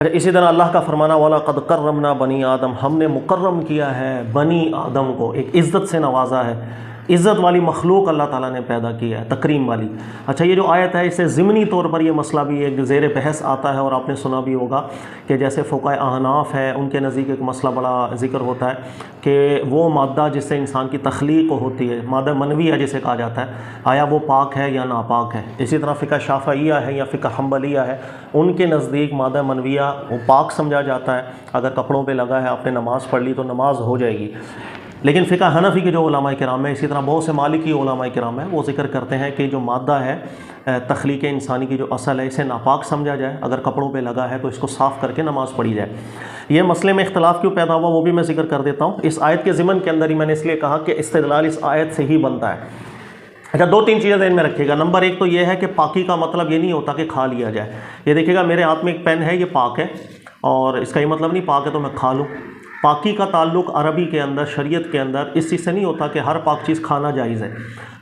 इसी तरह अल्लाह का फरमाना वाला क़द कर्रमना बनी आदम, हमने मुकर्रम किया है बनी आदम को, एक इज़्ज़त से नवाजा है। इज़्ज़त वाली मखलूक अल्लाह ताला ने पैदा किया है, तकरीम वाली। अच्छा, ये जो आयत है इससे ज़िमनी तौर पर ये मसला भी एक ज़ेर बहस आता है, और आपने सुना भी होगा कि जैसे फ़ुक़हा अहनाफ़ है उनके नज़दीक एक मसला बड़ा ज़िक्र होता है कि वो मादा जिससे इंसान की तख्लीक होती है, मादा मनविया जिसे कहा जाता है, आया वो पाक है या नापाक है। इसी तरह फ़िक़ह शाफ़िया है या फ़िक़ह हम्बलिया है, उनके नज़दीक मादा मनविया वो पाक समझा जाता है। अगर कपड़ों पे लगा है, आपने नमाज़ पढ़ ली तो नमाज हो जाएगी। लेकिन फ़िक़ह हनफ़ी के जो उलमाए किराम है, इसी तरह बहुत से मालिकी उलमाए किराम है, वो ज़िक्र करते हैं कि जो मादा है तख्लीक़ इंसानी की जो असल है, इसे नापाक समझा जाए। अगर कपड़ों पे लगा है तो इसको साफ़ करके नमाज़ पढ़ी जाए। ये मसले में इख्तलाफ क्यों पैदा हुआ वो भी मैं ज़िक्र कर देता हूँ। इस आयत के ज़िमन के अंदर ही मैंने इसलिए कहा कि इस्तिदलाल इस आयत से ही बनता है। अच्छा, दो तीन चीज़ें ध्यान में रखिएगा। नंबर एक तो ये है कि पाकी का मतलब ये नहीं होता कि खा लिया जाए। ये देखिएगा, मेरे हाथ में एक पेन है, ये पाक है, और इसका ये मतलब नहीं पाक है तो मैं खा लूँ। पाकी का ताल्लुक अरबी के अंदर, शरीयत के अंदर इस चीज़ से नहीं होता कि हर पाक चीज़ खाना जायज़ है।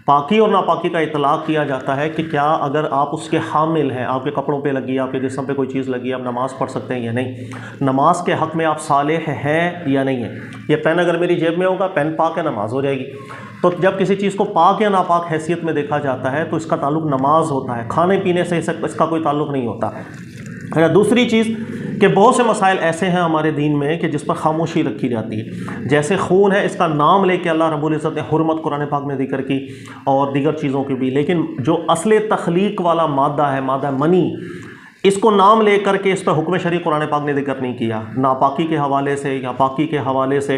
पाकी और नापाकी का इतलाक़ किया जाता है कि क्या अगर आप उसके हामिल हैं, आपके कपड़ों पे लगी है, आपके जिस्म पे कोई चीज़ लगी है, आप नमाज़ पढ़ सकते हैं या नहीं, नमाज के हक़ में आप सालेह हैं या नहीं है। ये पेन अगर मेरी जेब में होगा, पेन पाक है, नमाज हो जाएगी। तो जब किसी चीज़ को पाक या नापाक हैसियत में देखा जाता है तो इसका ताल्लुक नमाज होता है, खाने पीने से इसका कोई ताल्लुक नहीं होता। अच्छा, दूसरी चीज़ कि बहुत से मसाइल ऐसे हैं हमारे दीन में कि जिस पर खामोशी रखी जाती है। जैसे खून है, इसका नाम लेके अल्लाह रब्बुल इज़्ज़त ने हुर्मत कुरान पाक में जिक्र की, और दीगर चीज़ों की भी। लेकिन जो असले तख्लीक वाला मादा है, मादा मनी, इसको नाम लेकर के इस पर हुक्म शरीय कुरान पाक ने जिक्र नहीं किया, नापाकी के हवाले से या पाकी के हवाले से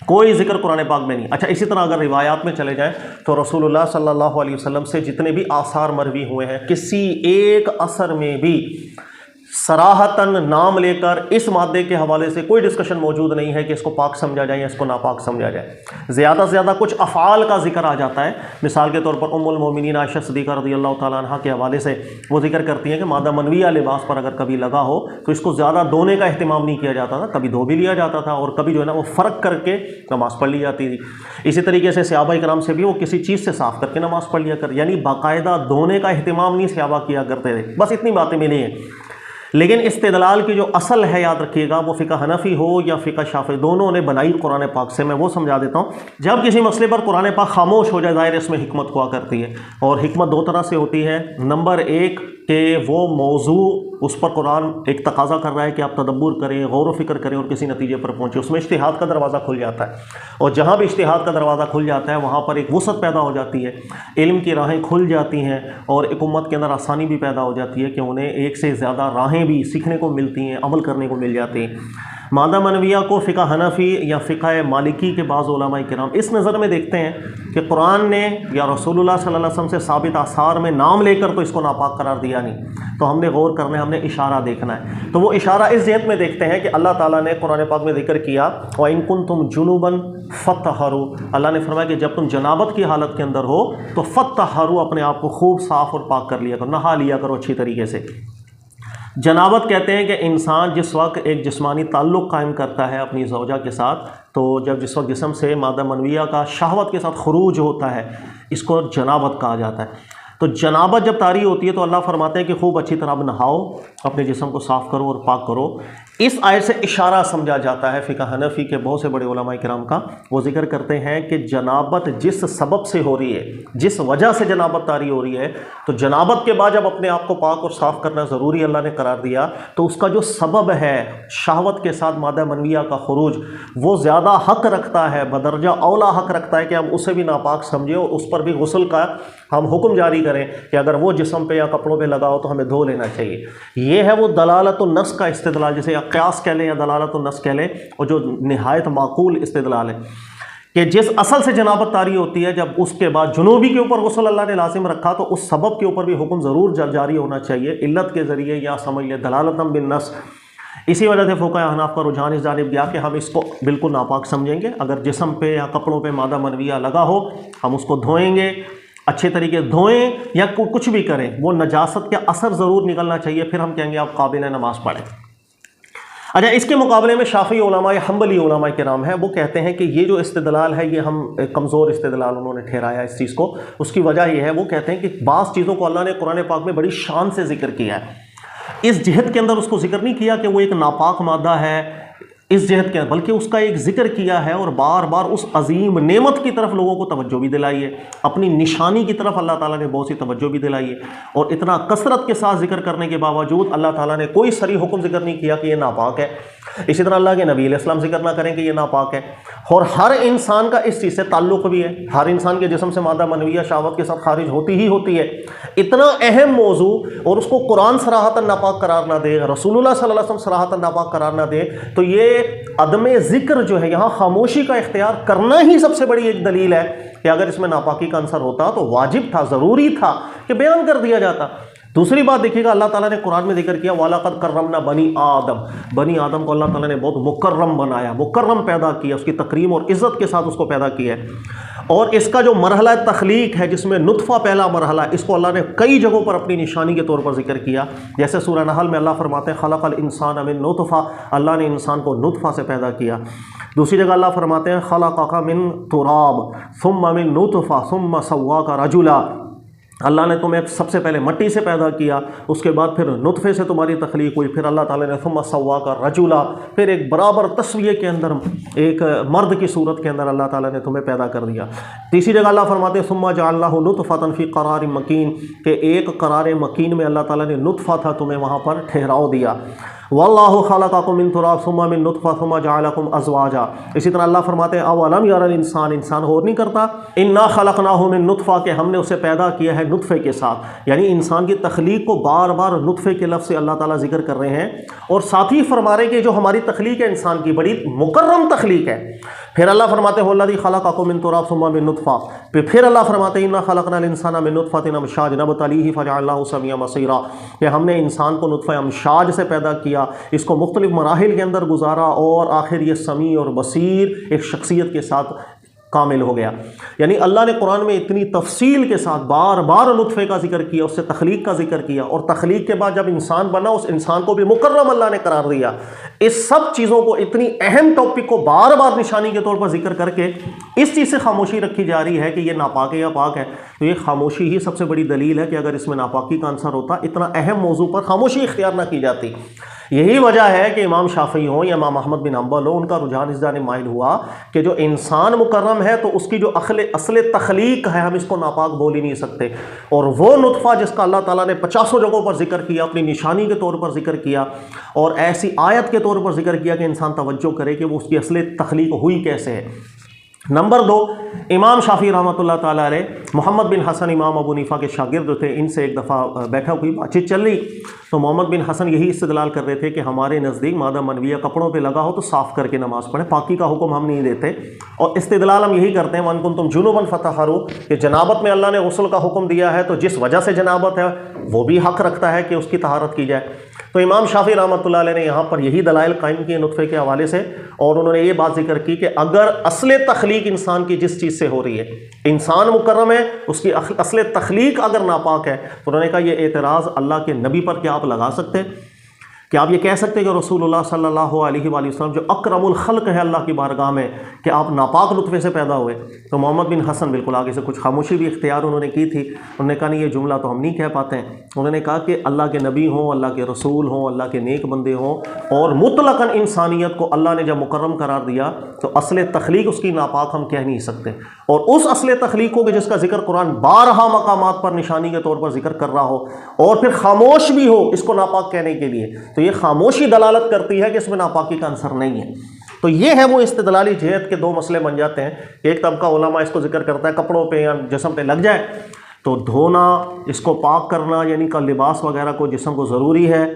कोई जिक्र कुरान पाक में नहीं। अच्छा, इसी तरह अगर रिवायात में चले जाएं तो रसूलुल्लाह सल्लल्लाहु अलैहि वसल्लम से जितने भी आसार मरवी हुए हैं, किसी एक असर में भी सराहतन नाम लेकर इस मादे के हवाले से कोई डिस्कशन मौजूद नहीं है कि इसको पाक समझा जाए या इसको नापाक समझा जाए। ज़्यादा से ज़्यादा कुछ अफ़ाल का जिक्र आ जाता है। मिसाल के तौर पर उम्मुल मोमिनीन आयशा सिद्दीक़ा रज़ियल्लाहु ताला अन्हा के हवाले से वो जिक्र करती हैं कि मादा मनविया लिबास पर अगर कभी लगा हो तो इसको ज़्यादा धोने का अहतमाम नहीं किया जाता था, कभी धो भी लिया जाता था और कभी जो है ना वो फ़र्क करके नमाज़ पढ़ ली जाती थी। इसी तरीके से सहाबा इकराम से भी वो किसी चीज़ से साफ़ करके नमाज़ पढ़ लिया कर, यानी बाकायदा धोने का अहतमाम नहीं सहाबा किया करते थे। बस इतनी बातें मिली हैं। लेकिन इस्तिदलाल की जो असल है, याद रखिएगा, वो फ़िक़ह हनफ़ी हो या फ़िक़ह शाफ़ी, दोनों ने बनाई कुरान पाक से। मैं वो समझा देता हूँ। जब किसी मसले पर कुरान पाक खामोश हो जाए, ज़ाहिर इसमें हिकमत हुआ करती है, और हिकमत दो तरह से होती है। नंबर एक कि वो मौजू उस पर कुरान एक तकाज़ा कर रहा है कि आप तदब्बुर करें, गौर व फ़िक्र करें और किसी नतीजे पर पहुँचे, उसमें इज्तिहाद का दरवाज़ा खुल जाता है। और जहाँ भी इज्तिहाद का दरवाज़ा खुल जाता है वहाँ पर एक वुसअत पैदा हो जाती है, इल्म की राहें खुल जाती हैं, और एक उम्मत के अंदर आसानी भी पैदा हो जाती है कि उन्हें एक से ज़्यादा राहें भी सीखने को मिलती हैं, अमल करने को मिल जाती हैं। मादा मनविया को फ़िक़ह हनफ़ी या फ़िक़ह मालिकी के बाज़ उलमाए किराम इस नज़र में देखते हैं कि कुरान ने या रसूलुल्लाह सल्लल्लाहु अलैहि वसल्लम से साबित आसार में नाम लेकर तो इसको नापाक करार दिया नहीं। तो हमने गौर करना है, हमने इशारा देखना है। तो वो इशारा इस जहत में देखते हैं कि अल्लाह ताला ने कुरान पाक में जिक्र किया, व इन कुंतुम जुनुबन फत्तहरू, अल्लाह ने फरमाया कि जब तुम जनाबत की हालत के अंदर हो तो फत्तहरू, अपने आप को खूब साफ़ और पाक कर लिया करो, नहा लिया करो अच्छी तरीके से। जनाबत कहते हैं कि इंसान जिस वक्त एक जिस्मानी ताल्लुक़ कायम करता है अपनी ज़ौजा के साथ, तो जब जिस वक्त जिस्म से मादा मनविया का शहवत के साथ खुरूज होता है, इसको जनाबत कहा जाता है। तो जनाबत जब तारी होती है तो अल्लाह फरमाते हैं कि खूब अच्छी तरह नहाओ, अपने जिस्म को साफ़ करो और पाक करो। इस आयत से इशारा समझा जाता है फ़िक़ह हनफ़ी के बहुत से बड़े उलमाए किराम का। वो जिक्र करते हैं कि जनाबत जिस सबब से हो रही है, जिस वजह से जनाबत तारी हो रही है, तो जनाबत के बाद जब अपने आप को पाक और साफ़ करना ज़रूरी अल्लाह ने करार दिया, तो उसका जो सबब है शहवत के साथ मादा मनविया का खुरूज, वो ज़्यादा हक़ रखता है, बदरजा औला हक़ रखता है कि हम उसे भी नापाक समझे और उस पर भी गुस्ल का हम हुक्म जारी करें कि अगर वो जिस्म पे या कपड़ों पे लगा हो तो हमें धो लेना चाहिए। ये है वो दलालतुन नस का इस्तिदलाल, जिसे या क़यास कह लें या दलालतुन नस कह लें, और जो निहायत माकूल इस्तिदलाल है कि जिस असल से जनाबत तारी होती है, जब उसके बाद जुनूबी के ऊपर गुस्ल अल्लाह ने लाजिम रखा तो उस सबब के ऊपर भी हुक्म ज़रूर जारी होना चाहिए, इल्लत के ज़रिए या समझ लें दलालतन बिन नस। इसी वजह से फ़ुक़हा अहनाफ़ का रुझान इस जानिब गया कि हम इसको बिल्कुल नापाक समझेंगे। अगर जिस्म पे या कपड़ों पे मादा मनविया लगा हो, हम उसको धोएंगे, अच्छे तरीके धोएं या कुछ भी करें, वो नजासत का असर ज़रूर निकलना चाहिए, फिर हम कहेंगे आप काबिल है नमाज़ पढ़ें। अच्छा, इसके मुकाबले में शाफ़ी उलमा या हम्बली उलमा किराम है, वो कहते हैं कि ये जो इस्तिदलाल है ये हम कमज़ोर इस्तिदलाल उन्होंने ठहराया इस चीज़ को। उसकी वजह यह है, वो कहते हैं कि बाज़ चीज़ों को अल्लाह ने कुरान पाक में बड़ी शान से जिक्र किया है। इस जिहद के अंदर उसको जिक्र नहीं किया कि वो एक नापाक मादा है इस जहद के, बल्कि उसका एक जिक्र किया है और बार बार उस अजीम नेमत की तरफ लोगों को तवज्जो भी दिलाई है, अपनी निशानी की तरफ अल्लाह ताला ने बहुत सी तवज्जो भी दिलाई है। और इतना कसरत के साथ जिक्र करने के बावजूद अल्लाह ताला ने कोई सरी हुक्म जिक्र नहीं किया कि ये नापाक है। इसी तरह अल्लाह के नबी अलैहिस्सलाम जिक्र ना करें कि ये नापाक है। और हर इंसान का इस चीज़ से ताल्लुक़ भी है, हर इंसान के जिस्म से मादा मनविया शहावत के साथ खारिज होती ही होती है। इतना अहम मौजू और उसको कुरान सराहतन नापाक करार ना दे, रसूलुल्लाह सल्लल्लाहु अलैहि वसल्लम सराहतन नापाक करार ना दे, तो ये अदम जिक्र जो है, यहाँ खामोशी का इख्तियार करना ही सबसे बड़ी एक दलील है कि अगर इसमें नापाकी का अंसर होता तो वाजिब था, ज़रूरी था कि बयान कर दिया जाता। दूसरी बात देखिएगा, अल्लाह ताला ने कुरान में जिक्र किया वलक़द कर्रमना बनी आदम, बनी आदम को अल्लाह ताला ने बहुत मुकर्रम बनाया, मुकर्रम पैदा किया, उसकी तकरीम और इज़्ज़त के साथ उसको पैदा किया है। और इसका जो मरहला तख्लीक है, जिसमें नुत्फ़ा पहला मरहला, इसको अल्लाह ने कई जगहों पर अपनी निशानी के तौर पर जिक्र किया। जैसे सूरह नहल में अल्लाह फरमाते हैं खलक़ल इंसान मिन नुत्फ़ा, अल्लाह ने इंसान को नुत्फ़ा से पैदा किया। दूसरी जगह अल्लाह फरमाते हैं खलक़का मिन तुराब सुम्मा मिन नुत्फ़ा सुम्मा सव्वाका रजुला, अल्लाह ने तुम्हें सबसे पहले मट्टी से पैदा किया, उसके बाद फिर नुत्फ़े से तुम्हारी तख्लीक हुई, फिर अल्लाह ताला ने सुम्मा सव्वाका रजुला, फिर एक बराबर तस्वीर के अंदर एक मर्द की सूरत के अंदर अल्लाह ताला ने तुम्हें पैदा कर दिया। तीसरी जगह अल्लाह फरमाते हैं सुम्मा जअलनाहु नुत्फ़तन फ़ी क़रार मकीन, के एक क़रार मकीन में अल्लाह ताला ने नुत्फ़ा था तुम्हें वहाँ पर ठहराव दिया। वल्लाहु खलक़कुम मिन तुराब सुम्मा मिन नुत्फ़ा सुम्मा जअलकुम अज़वाजा। इसी तरह अल्लाह फरमाते हैं अवलम यरल इंसान, इंसान गौर नहीं करता, इन्ना खलक़नाहु मिन नुत्फ़ा, के हमने उसे पैदा किया है नुत्फ़े के साथ। यानी इंसान की तख्लीक को बार बार नुत्फ़े के लफ्ज़ से अल्लाह ताला जिक्र कर रहे हैं और साथ ही फरमा रहे कि जो हमारी तख्लीक है इंसान की बड़ी मुकर्रम तख्लीक है। फिर अल्लाह फरमाते हैं वल्लज़ी खलक़कुम मिन तुराब सुम्मा मिन नुत्फ़ा, फिर अल्लाह फरमाते हैं इन्ना खलक़नल इंसाना मिन नुत्फ़तिन अमशाज नबतलीहि फ़जअलनाहु समीअन बसीरा, कि हमने इंसान को नुत्फ़ा अमशाज से पैदा किया, इसको मुख्तलिफ मराहिल के अंदर गुजारा और आखिर ये समी और बसीर एक शख्सियत के साथ कामिल हो गया। यानी अल्लाह ने कुरान में इतनी तफसील के साथ बार बार नुत्फ़े का जिक्र किया, उससे तख्लीक का जिक्र किया, और तख्लीक के बाद जब इंसान बना उस इंसान को भी मुकर्रम अल्लाह ने करार दिया। इस सब चीज़ों को, इतनी अहम टॉपिक को बार बार निशानी के तौर पर जिक्र करके इस चीज़ से खामोशी रखी जा रही है कि ये नापाक है या पाक है, तो ये खामोशी ही सबसे बड़ी दलील है कि अगर इसमें नापाकी का आंसर होता, इतना अहम मौजू पर खामोशी इख्तियार ना की जाती। यही वजह है कि इमाम शाफ़ी हो या इमाम अहमद बिन हम्बल हो, उनका रुझान इस जानिब माइल हुआ कि जो इंसान मुकर्रम है तो उसकी जो असल तख्लीक है हम इसको नापाक बोल ही नहीं सकते। और वो नुत्फ़ा जिसका अल्लाह ताला ने 50 जगहों पर जिक्र किया, अपनी निशानी के तौर पर जिक्र किया और ऐसी आयत के तौर पर जिक्र किया कि इंसान तवज्जो करे कि वो उसकी असल तख्लीक हुई कैसे है। नंबर 2, इमाम शाफ़ी रहमतुल्लाह ताला अलैह मोहम्मद बिन हसन इमाम अबू हनीफा के शागिर्द जो थे, इनसे एक दफ़ा बैठा हुई बातचीत चल रही, तो मोहम्मद बिन हसन यही इस्तदलाल कर रहे थे कि हमारे नज़दीक मादा मनविया कपड़ों पे लगा हो तो साफ़ करके नमाज़ पढ़े, पाकी का हुक्म हम नहीं देते। और इस्तदलाल हम यही करते हैं वन कुंतुम जुनुबन फतहरू, कि जनाबत में अल्लाह ने गुस्ल का हुक्म दिया है तो जिस वजह से जनाबत है वो भी हक़ रखता है कि उसकी तहारत की जाए। तो इमाम शाफ़ी रहमतुल्लाह अलैह ने यहाँ पर यही दलाइल कायम किए नुत्फ़े के हवाले से, और उन्होंने ये बात जिक्र की कि अगर असले तख्लीक इंसान की जिस चीज़ से हो रही है, इंसान मुकर्रम है, उसकी असले तख्लीक अगर नापाक है, तो उन्होंने कहा यह एतराज़ अल्लाह के नबी पर क्या आप लगा सकते हैं? क्या आप ये कह सकते हैं कि रसूलुल्लाह सल्लल्लाहु अलैहि वसल्लम जो अकरमुल खल्क है अल्लाह की बारगाह में, कि आप नापाक नुत्फ़े से पैदा हुए? तो मोहम्मद बिन हसन बिल्कुल आगे से कुछ खामोशी भी इख्तियार उन्होंने की थी। उन्होंने कहा नहीं, ये जुमला तो हम नहीं कह पाते हैं। उन्होंने कहा कि अल्लाह के नबी हों, अल्लाह के रसूल हों, अल्लाह के नेक बंदे हों, और मुतलकन इंसानियत को अल्लाह ने जब मुकर्रम करार दिया तो असले तख्लीक उसकी नापाक हम कह नहीं सकते। और उस असले तख्लीक को कि जिसका जिक्र कुरान 12 मकामात पर निशानी के तौर पर जिक्र कर रहा हो और फिर खामोश भी हो इसको नापाक कहने के लिए, तो ये खामोशी दलालत करती है कि इसमें नापाकी का आंसर नहीं है। तो ये है वो इस्तिदलाली जिहद के 2 मसले बन जाते हैं। एक तबका उलमा इसको जिक्र करता है कपड़ों पे या जिस्म पे लग जाए तो धोना, इसको पाक करना, यानी का लिबास वगैरह को जिस्म को ज़रूरी है।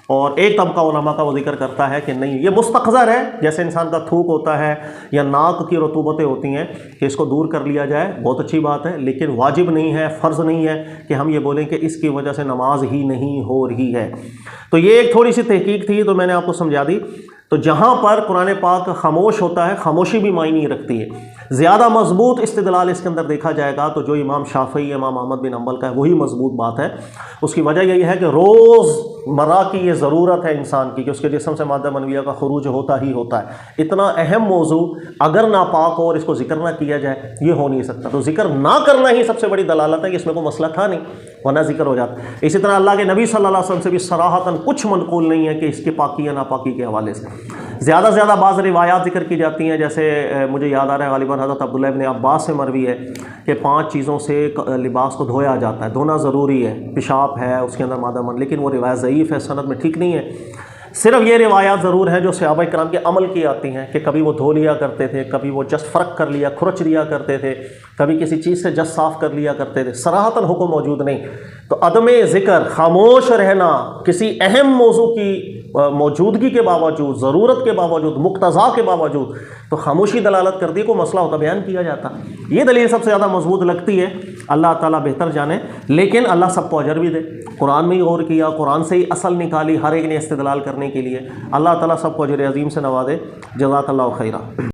और एक तबका उलमा का वो जिक्र करता है कि नहीं, ये मुस्तक़ज़र है, जैसे इंसान का थूक होता है या नाक की रतूबतें होती हैं कि इसको दूर कर लिया जाए, बहुत अच्छी बात है, लेकिन वाजिब नहीं है, फ़र्ज़ नहीं है कि हम ये बोलें कि इसकी वजह से नमाज ही नहीं हो रही है। तो ये एक थोड़ी सी तहकीक थी, तो मैंने आपको समझा दी। तो जहाँ पर कुरान पाक खामोश होता है, खामोशी भी मायने रखती है। ज़्यादा मजबूत इस्तिदलाल इसके अंदर देखा जाएगा तो जो इमाम शाफ़ी, इमाम अहमद बिन हम्बल का है, वही मजबूत बात है। उसकी वजह यही है कि रोज़मर्रा की ये ज़रूरत है इंसान की कि उसके जिस्म से मादा मनविया का खुरूज होता ही होता है। इतना अहम मौजू अगर नापाक हो और इसको जिक्र ना किया जाए, ये हो नहीं सकता। तो जिक्र ना करना ही सबसे बड़ी दलालत है कि इसमें कोई मसला था नहीं। वरना जिक्र हो जाता। इसी तरह अल्लाह के नबी सल्लल्लाहु अलैहि वसल्लम से भी सराहतन कुछ मनकूल नहीं है कि इसके पाकी या नापाकी के हवाले से। ज़्यादा से ज़्यादा बाज़ रिवायात जिक्र की जाती हैं, जैसे मुझे याद आ रहा है गालिबन हज़रत अब्दुल्लाह इब्न अब्बास से मरवी है कि 5 चीज़ों से लिबास को धोया जाता है, धोना ज़रूरी है, पेशाब है, उसके अंदर मादा मन, लेकिन वो रिवायत ज़ईफ़ है, सनद में ठीक नहीं है। सिर्फ ये रिवायात ज़रूर हैं जो सहाबा किराम के अमल की आती हैं कि कभी वो धो लिया करते थे, कभी वो जस्ट फ़र्क कर लिया, खुरच लिया करते थे, कभी किसी चीज़ से जस्ट साफ़ कर लिया करते थे। सराहतन हुक्म मौजूद नहीं। तो अदम ज़िक्र, खामोश रहना किसी अहम मौजू की मौजूदगी के बावजूद, ज़रूरत के बावजूद, मुक्तज़ा के बावजूद, तो खामोशी दलालत करती है, को मसला होता बयान किया जाता। ये दलील सबसे ज़्यादा मजबूत लगती है। अल्लाह ताला बेहतर जाने, लेकिन अल्लाह सबको अजर भी दे। कुरान में ही गौर किया, कुरान से ही असल निकाली हर एक ने इस्तेदलाल करने के लिए। अल्लाह ताला सबको अजर अज़ीम से नवाजे। जज़ाकल्लाहु खैरा।